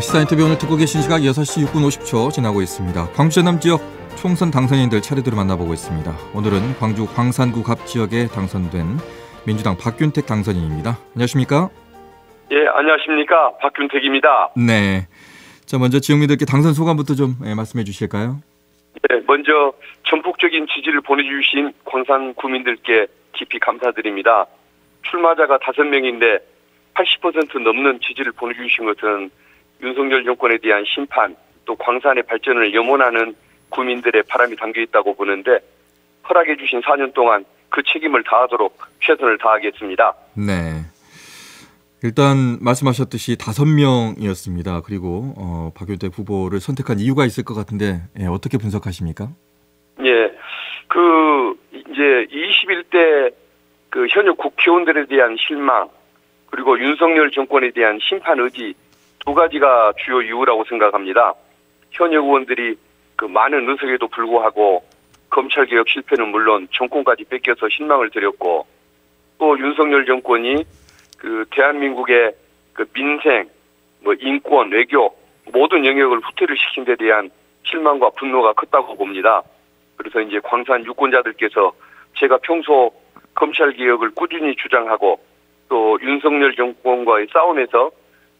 시사 인터뷰 오늘 듣고 계신 시각 6시 6분 50초 지나고 있습니다. 광주 전남 지역 총선 당선인들 차례대로 만나보고 있습니다. 오늘은 광주 광산구 갑 지역에 당선된 민주당 박균택 당선인입니다. 안녕하십니까? 예, 안녕하십니까? 박균택입니다. 네. 자, 먼저 지역민들께 당선 소감부터 좀 말씀해 주실까요? 네, 먼저 전폭적인 지지를 보내주신 광산 구민들께 깊이 감사드립니다. 출마자가 5명인데 80% 넘는 지지를 보내주신 것은 윤석열 정권에 대한 심판, 또 광산의 발전을 염원하는 구민들의 바람이 담겨있다고 보는데 허락해 주신 4년 동안 그 책임을 다하도록 최선을 다하겠습니다. 네. 일단 말씀하셨듯이 5명이었습니다. 그리고 박균택 후보를 선택한 이유가 있을 것 같은데 어떻게 분석하십니까? 예, 이제 21대 현역 국회의원들에 대한 실망, 그리고 윤석열 정권에 대한 심판 의지 2가지가 주요 이유라고 생각합니다. 현역 의원들이 많은 의석에도 불구하고 검찰개혁 실패는 물론 정권까지 뺏겨서 실망을 드렸고, 또 윤석열 정권이 대한민국의 민생, 인권, 외교 모든 영역을 후퇴를 시킨 데 대한 실망과 분노가 컸다고 봅니다. 그래서 이제 광산 유권자들께서 제가 평소 검찰개혁을 꾸준히 주장하고 또 윤석열 정권과의 싸움에서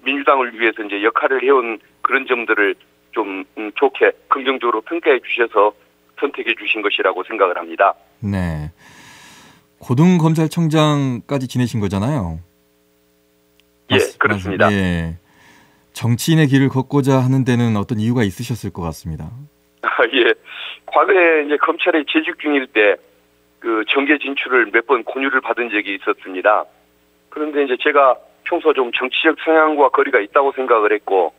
민주당을 위해서 이제 역할을 해온 그런 점들을 좀 좋게 긍정적으로 평가해 주셔서 선택해 주신 것이라고 생각을 합니다. 네. 고등검찰청장까지 지내신 거잖아요. 예, 그렇습니다. 예. 정치인의 길을 걷고자 하는 데는 어떤 이유가 있으셨을 것 같습니다. 예. 과거에 이제 검찰에 재직 중일 때 정계 진출을 몇 번 권유를 받은 적이 있었습니다. 그런데 이제 제가 평소 좀 정치적 성향과 거리가 있다고 생각을 했고,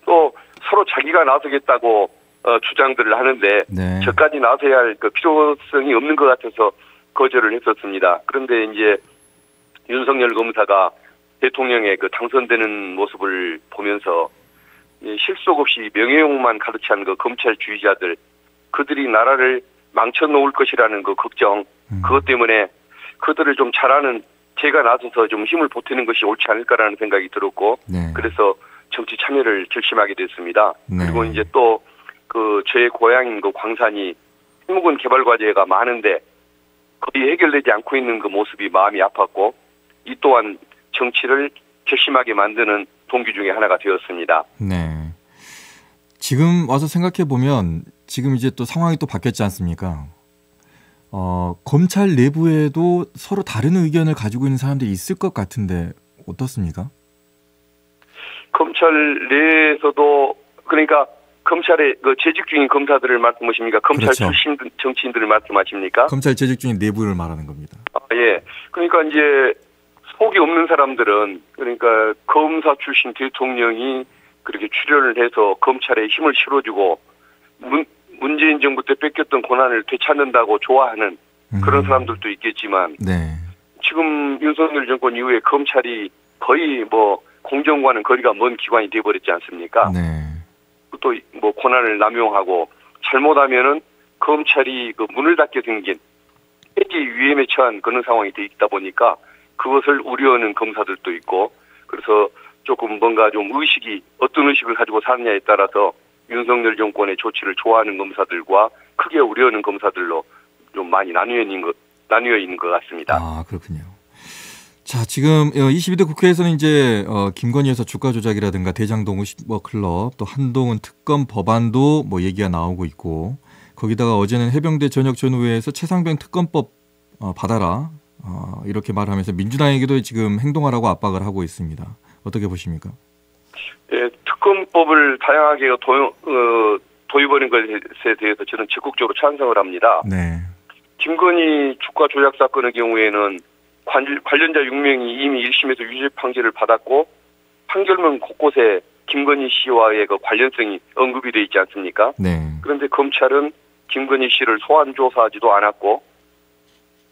또 서로 자기가 나서겠다고 주장들을 하는데 네. 저까지 나서야 할 필요성이 없는 것 같아서 거절을 했었습니다. 그런데 이제 윤석열 검사가 대통령의 당선되는 모습을 보면서 실속 없이 명예욕만 가득 찬 검찰주의자들, 그들이 나라를 망쳐놓을 것이라는 걱정, 그것 때문에 그들을 좀 잘하는 제가 나서서 좀 힘을 보태는 것이 옳지 않을까라는 생각이 들었고, 네. 그래서 정치 참여를 결심하게 됐습니다. 네. 그리고 이제 또 저의 고향인 광산이 핵무군 개발 과제가 많은데 거의 해결되지 않고 있는 모습이 마음이 아팠고, 이 또한 정치를 결심하게 만드는 동기 중에 하나가 되었습니다. 네. 지금 와서 생각해 보면 지금 이제 또 상황이 또 바뀌었지 않습니까? 검찰 내부에도 서로 다른 의견을 가지고 있는 사람들이 있을 것 같은데 어떻습니까? 검찰 내에서도, 그러니까 검찰에 재직 중인 검사들을 말씀하십니까? 검찰 그렇죠. 출신 정치인들을 말씀하십니까? 검찰 재직 중인 내부를 말하는 겁니다. 예. 그러니까 이제 속이 없는 사람들은, 그러니까 검사 출신 대통령이 그렇게 출연을 해서 검찰에 힘을 실어주고 문재인 정부 때 뺏겼던 권한을 되찾는다고 좋아하는 그런 사람들도 있겠지만, 네. 지금 윤석열 정권 이후에 검찰이 거의 공정과는 거리가 먼 기관이 되어버렸지 않습니까? 네. 또 권한을 남용하고 잘못하면은 검찰이 문을 닫게 생긴 폐지 위험에 처한 그런 상황이 돼 있다 보니까 그것을 우려하는 검사들도 있고, 그래서 조금 뭔가 좀 어떤 의식을 가지고 사느냐에 따라서 윤석열 정권의 조치를 좋아하는 검사들과 크게 우려하는 검사들로 좀 많이 나뉘어 있는 것 같습니다. 아, 그렇군요. 자, 지금 22대 국회에서는 이제 김건희 여사 주가 조작이라든가 대장동 클럽, 또 한동훈 특검 법안도 얘기가 나오고 있고, 거기다가 어제는 해병대 전역 전후회에서 최상병 특검법 받아라 이렇게 말하면서 민주당에게도 지금 행동하라고 압박을 하고 있습니다. 어떻게 보십니까? 예, 특검법을 다양하게 도입하는 것에 대해서 저는 적극적으로 찬성을 합니다. 네. 김건희 주가 조작 사건의 경우에는 관련자 6명이 이미 1심에서 유죄 판결을 받았고, 판결문 곳곳에 김건희 씨와의 관련성이 언급이 되어 있지 않습니까? 네. 그런데 검찰은 김건희 씨를 소환 조사하지도 않았고,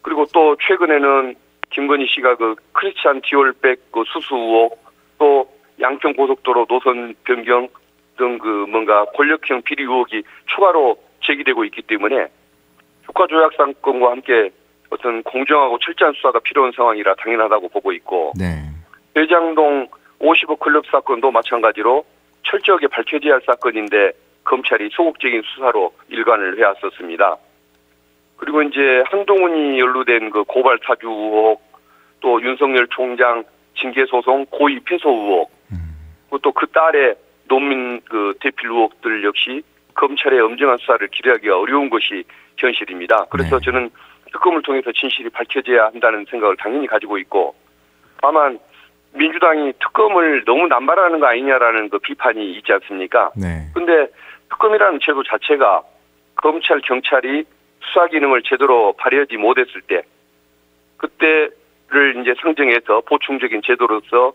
그리고 또 최근에는 김건희 씨가 크리스찬 디올백 수수 의혹, 또 양평 고속도로 노선 변경 등 뭔가 권력형 비리 의혹이 추가로 제기되고 있기 때문에 주가 조작 사건과 함께 어떤 공정하고 철저한 수사가 필요한 상황이라 당연하다고 보고 있고, 네. 대장동 50억 클럽 사건도 마찬가지로 철저하게 밝혀져야 할 사건인데 검찰이 소극적인 수사로 일관을 해왔었습니다. 그리고 이제 한동훈이 연루된 그 고발 사주 의혹, 또 윤석열 총장 징계 소송 고의 패소 의혹, 또 그 딸의 논문 그 대필 의혹들 역시 검찰의 엄정한 수사를 기대하기가 어려운 것이 현실입니다. 그래서 네. 저는 특검을 통해서 진실이 밝혀져야 한다는 생각을 당연히 가지고 있고, 다만 민주당이 특검을 너무 남발하는 거 아니냐라는 그 비판이 있지 않습니까? 네. 근데 특검이라는 제도 자체가 검찰, 경찰이 수사 기능을 제대로 발휘하지 못했을 때, 그때를 이제 상정해서 보충적인 제도로서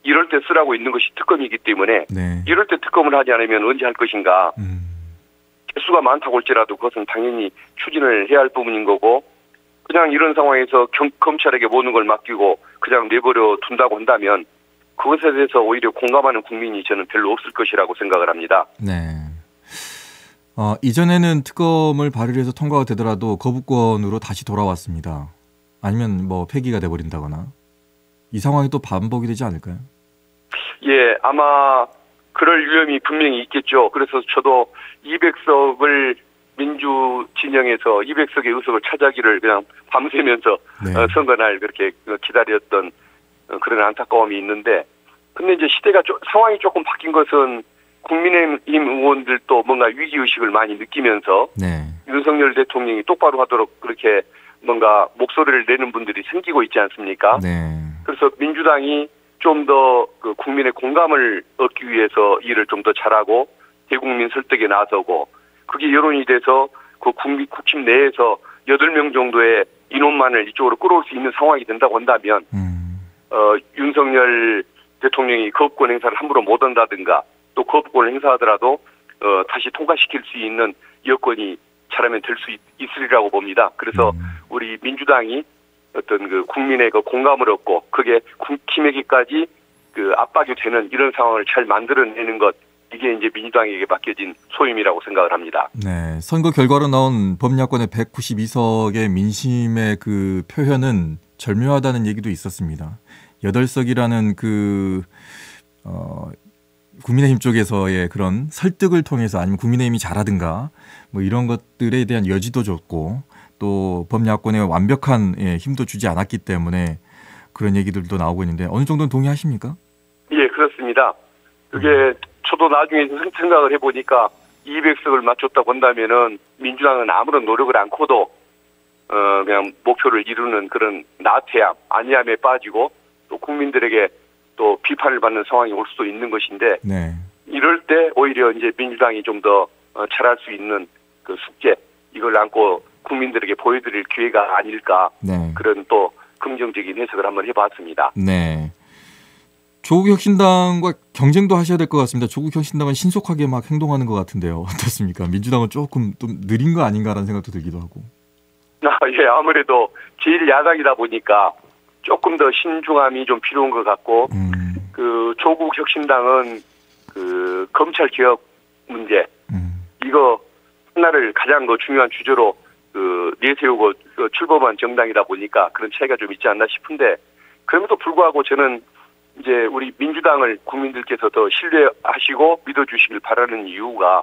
이럴 때 쓰라고 있는 것이 특검이기 때문에, 네. 이럴 때 특검을 하지 않으면 언제 할 것인가. 개수가 많다고 할지라도 그것은 당연히 추진을 해야 할 부분인 거고, 그냥 이런 상황에서 검찰에게 모든 걸 맡기고 그냥 내버려 둔다고 한다면 그것에 대해서 오히려 공감하는 국민이 저는 별로 없을 것이라고 생각을 합니다. 네. 이전에는 특검을 발의해서 통과가 되더라도 거부권으로 다시 돌아왔습니다. 아니면 뭐 폐기가 돼버린다거나 이 상황이 또 반복이 되지 않을까요? 예, 아마 그럴 위험이 분명히 있겠죠. 그래서 저도 200석을 민주 진영에서 200석의 의석을 차지하기를 그냥 밤새면서 네. 선거날 그렇게 기다렸던 그런 안타까움이 있는데, 근데 이제 상황이 조금 바뀐 것은 국민의힘 의원들도 뭔가 위기의식을 많이 느끼면서 네. 윤석열 대통령이 똑바로 하도록 그렇게 뭔가 목소리를 내는 분들이 생기고 있지 않습니까? 네. 그래서 민주당이 좀 더 그 국민의 공감을 얻기 위해서 일을 좀 더 잘하고 대국민 설득에 나서고, 그게 여론이 돼서 그 국힘 내에서 8명 정도의 인원만을 이쪽으로 끌어올 수 있는 상황이 된다고 한다면 윤석열 대통령이 거부권 행사를 함부로 못 한다든가, 또 거부권을 행사하더라도 다시 통과시킬 수 있는 여건이 잘하면 될 수 있으리라고 봅니다. 그래서 우리 민주당이 어떤 그 국민의 그 공감을 얻고 그게 국힘에게까지 그 압박이 되는 이런 상황을 잘 만들어내는 것, 이게 이제 민주당에게 맡겨진 소임이라고 생각을 합니다. 네. 선거 결과로 나온 범야권의 192석의 민심의 그 표현은 절묘하다는 얘기도 있었습니다. 8석이라는 국민의힘 쪽에서의 그런 설득을 통해서, 아니면 국민의힘이 잘하든가 뭐 이런 것들에 대한 여지도 줬고, 또 범야권에 완벽한 힘도 주지 않았기 때문에 그런 얘기들도 나오고 있는데, 어느 정도는 동의하십니까? 예, 그렇습니다. 그게 저도 나중에 생각을 해보니까 200석을 맞췄다고 한다면은 민주당은 아무런 노력을 않고도 그냥 목표를 이루는 그런 나태함, 안이함에 빠지고 또 국민들에게 또 비판을 받는 상황이 올 수도 있는 것인데, 네. 이럴 때 오히려 이제 민주당이 좀 더 잘할 수 있는 그 숙제, 이걸 안고 국민들에게 보여드릴 기회가 아닐까. 네. 그런 또 긍정적인 해석을 한번 해봤습니다. 네. 조국 혁신당과 경쟁도 하셔야 될 것 같습니다. 조국 혁신당은 신속하게 막 행동하는 것 같은데요. 어떻습니까? 민주당은 조금 좀 느린 거 아닌가라는 생각도 들기도 하고. 예, 아무래도 제일 야당이다 보니까 조금 더 신중함이 좀 필요한 것 같고, 그 조국 혁신당은 그 검찰 개혁 문제, 이거 하나를 가장 그 중요한 주제로 내세우고 출범한 정당이다 보니까 그런 차이가 좀 있지 않나 싶은데, 그럼에도 불구하고 저는 이제 우리 민주당을 국민들께서 더 신뢰하시고 믿어주시길 바라는 이유가,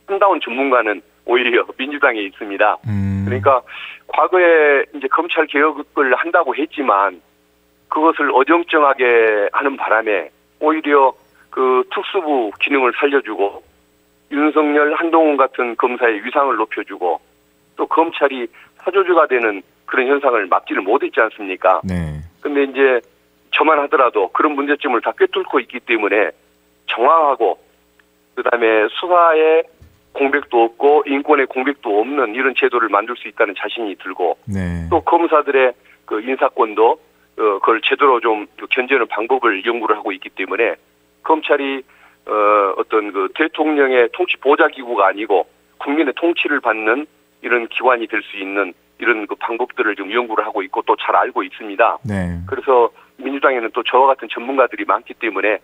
한다운 전문가는 오히려 민주당에 있습니다. 그러니까 과거에 이제 검찰 개혁을 한다고 했지만 그것을 어정쩡하게 하는 바람에 오히려 그 특수부 기능을 살려주고 윤석열, 한동훈 같은 검사의 위상을 높여주고 또 검찰이 사조주가 되는 그런 현상을 막지를 못했지 않습니까? 네. 근데 이제 저만 하더라도 그런 문제점을 다 꿰뚫고 있기 때문에 정확하고, 그다음에 수사에 공백도 없고 인권의 공백도 없는 이런 제도를 만들 수 있다는 자신이 들고, 네. 또 검사들의 그 인사권도 그걸 제대로 좀 견제하는 방법을 연구를 하고 있기 때문에 검찰이 어떤 그 대통령의 통치 보좌 기구가 아니고 국민의 통치를 받는 이런 기관이 될 수 있는 이런 그 방법들을 좀 연구를 하고 있고 또 잘 알고 있습니다. 네. 그래서 민주당에는 또 저와 같은 전문가들이 많기 때문에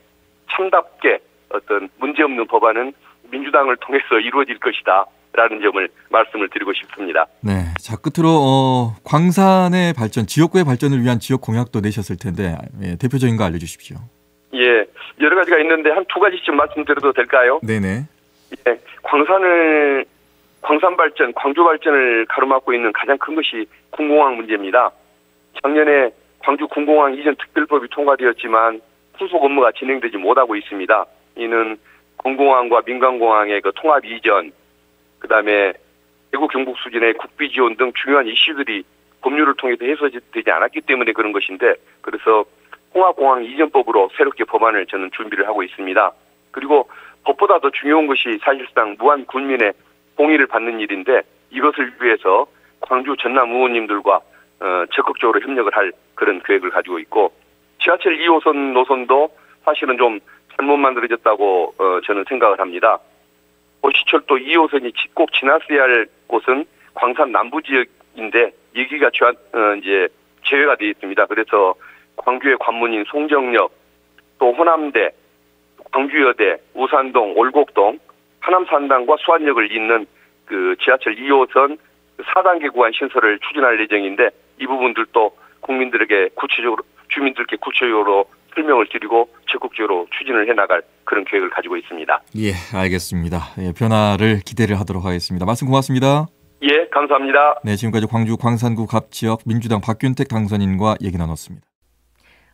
참답게 어떤 문제없는 법안은 민주당을 통해서 이루어질 것이다 라는 점을 말씀을 드리고 싶습니다. 네. 자, 끝으로 광산의 발전, 지역구의 발전을 위한 지역 공약도 내셨을 텐데 대표적인 거 알려주십시오. 예, 여러 가지가 있는데 한 두 가지쯤 말씀드려도 될까요? 네네. 예, 광산 발전, 광주 발전을 가로막고 있는 가장 큰 것이 군공항 문제입니다. 작년에 광주 군공항 이전 특별법이 통과되었지만 후속 업무가 진행되지 못하고 있습니다. 이는 군공항과 민간공항의 그 통합 이전, 그다음에 대구 경북 수준의 국비 지원 등 중요한 이슈들이 법률을 통해서 해소되지 않았기 때문에 그런 것인데, 그래서 통합공항 이전법으로 새롭게 법안을 저는 준비를 하고 있습니다. 그리고 법보다 더 중요한 것이 사실상 무한 국민의 동의를 받는 일인데, 이것을 위해서 광주 전남 의원님들과 적극적으로 협력을 할 그런 계획을 가지고 있고, 지하철 2호선 노선도 사실은 좀 잘못 만들어졌다고 저는 생각을 합니다. 도시철도 2호선이 꼭 지났어야 할 곳은 광산 남부 지역인데 여기가 이제 제외가 되어 있습니다. 그래서 광주의 관문인 송정역, 또 호남대, 광주여대, 우산동, 올곡동, 하남산당과 수안역을 잇는 그 지하철 2호선 4단계 구간 신설을 추진할 예정인데, 이 부분들도 국민들에게 주민들께 구체적으로 설명을 드리고 적극적으로 추진을 해나갈 그런 계획을 가지고 있습니다. 예, 알겠습니다. 예, 변화를 기대를 하도록 하겠습니다. 말씀 고맙습니다. 예, 감사합니다. 네, 지금까지 광주 광산구 갑지역 민주당 박균택 당선인과 얘기 나눴습니다.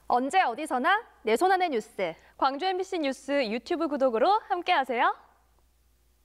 언제 어디서나 내 손 안의 뉴스. 광주 MBC 뉴스 유튜브 구독으로 함께하세요.